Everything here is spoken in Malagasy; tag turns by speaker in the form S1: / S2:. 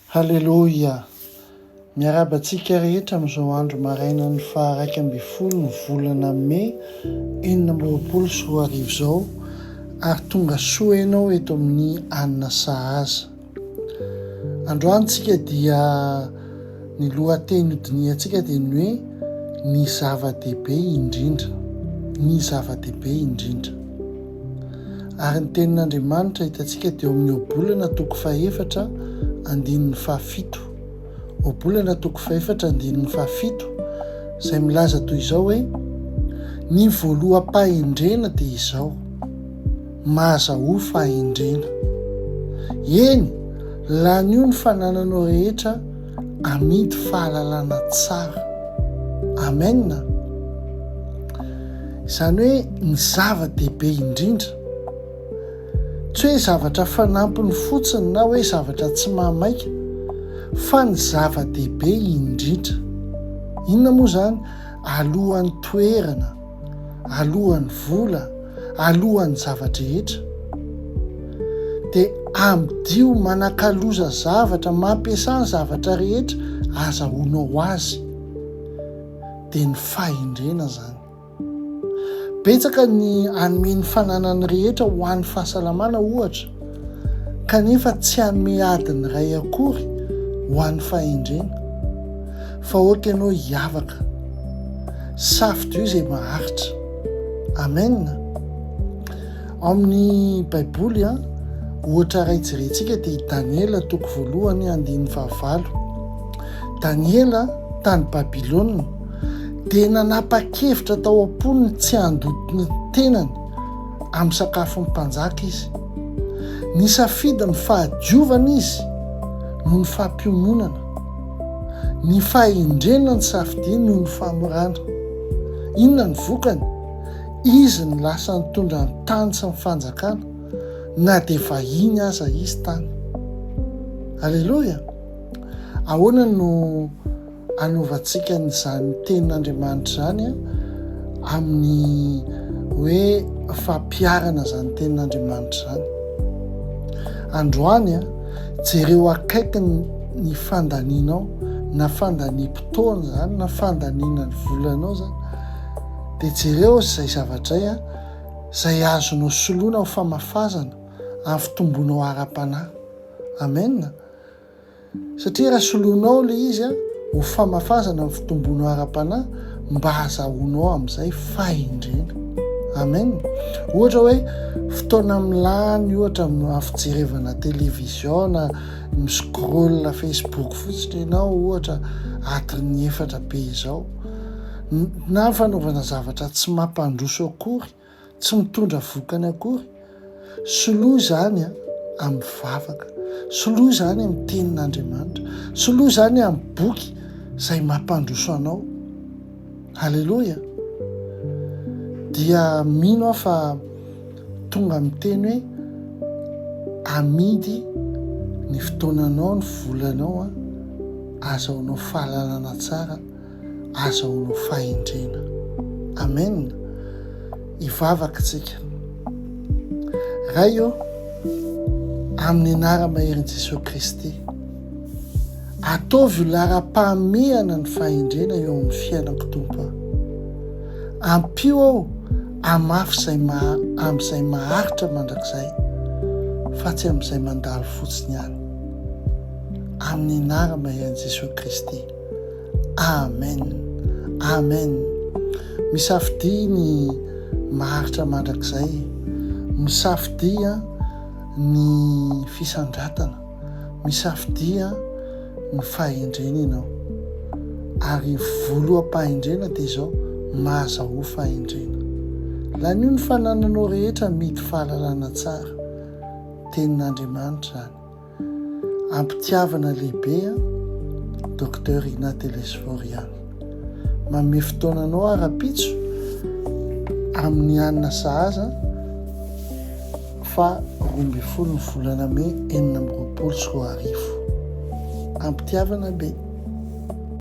S1: Halleloia, miarabantsika rehetra amin'izao andro maraina ny 21 ny volana May 2020 izao ary tonga soa ianao eto amin'ny Anina Sahaza. Androany tsika dia ny lohateny hodiniantsika dia ny hoe ny zava-dehibe indrindra, ny zava-dehibe indrindra. Ary ny tenin'Andriamanitra hitantsika dia amin'ny obolana 4 andininy 7, obolana 4 andininy 7 izay milaza toy izao hoe ny voaloham-pahendrena dia izao, mahazaho fahendrena. Eny, lan'io ny fanananao rehetra amidy fahalalana tsara. Amen. Izany hoe ny zava-dehibe indrindra, tsy hoe zavatra fanampiny fotsiny na hoe zavatra tsy mahamaika, fa ny zava-dehibe indrindra. Inona moa zany? Alohan'ny toerana, alohan'ny vola, alohan'ny zavatra rehetra. Dia amidio manakaloza zavatra, mampiasa ny zavatra rehetra azahoanao azy, dia ny fahendrena zany. Betsaka ny hanome ny fananany rehetra ho an'ny fahasalamana ohatra, kanefa tsy hanome adiny iray akory ho an'ny fahendrena, fa ohatra ianao hiavaka, safidio izay maharitra. Amen. Ao amin'ny Baiboly ohatra iray jerentsika dia Daniela 1:9. Daniela tany Babilôna dia nanapa-kevitra tao am-poniny tsy handoto ny tenany amin'ny sakafo ny mpanjaka izy. Nisafidy ny fahadiovana izy noho ny fampiononana, ny fahendrena ny safidiny noho ny famorana. Inona ny vokany? Izy ny lasa nitondra ny tany sy ny fanjakana, na dia vahiny aza izy tany. Halleloia. Ahoana no anaovantsika n'izany tenin'Andriamanitra zany amin'ny hoe fampiarana zany tenin'Andriamanitra zany? Androany jereo akaiky ny fandanianao, na fandaniam-potoana zany, na fandaniana ny volanao zany, dia jereo izay zavatray izay azonao soloina ho famafazana amin'ny fitombonao ara-panahy. Amen. Satria raha soloinao ilay izy ho famafazana amin'ny fitombonao ara-panahy, mba hahazahoanao amin'izay fahendrena. Amen. Ohatra hoe fotoana milany, ohatra amin'ny fijerevana televizion na miscroll Facebook fotsiny ianao, ohatra atiny 4 be izao, na fanaovana zavatra tsy mampandroso akory, tsy mitondra vokany akory, soloa zany amin'ny vavaka, soloa zany amin'ny tenin'Andriamanitra, soloa zany amin'ny boky izay mampandroso anao. Halleloia. Dia mino aho fa tonga amin'ny teny hoe amidy ny fotoananao, ny volanao, azahoanao fahalalana tsara, azahoanao fahendrena. Amen. Hivavaka tsika. Ray amin'ny anara-maherin' Jesosy Kristy, ataovy lara-pahamehana ny fahendrena eo amin'ny fiainako Tompo. Ampio aho amafy amin'izay maharitra mandrakizay, fa tsy amin'izay mandalo fotsiny ihany. Amin'ny anara-maherin' Jesosy Kristy. Amen. Amen. Misafidia ny maharitra mandrakizay, misafidia ny fisandratana, misafidia ny fahendrena ianao. Ary voaloham-pahendrena dia izao, mahazaho fahendrena. Lan'io ny fanananao rehetra midy fahalalana tsara, tenin'Andriamanitra zany. Ampitiavana lehibe Dr Ina Telesforiano. Manome fotoananao ara-pitso amin'ny Anina Sahaza 12 ny volana May 2020. Ampitiavana be.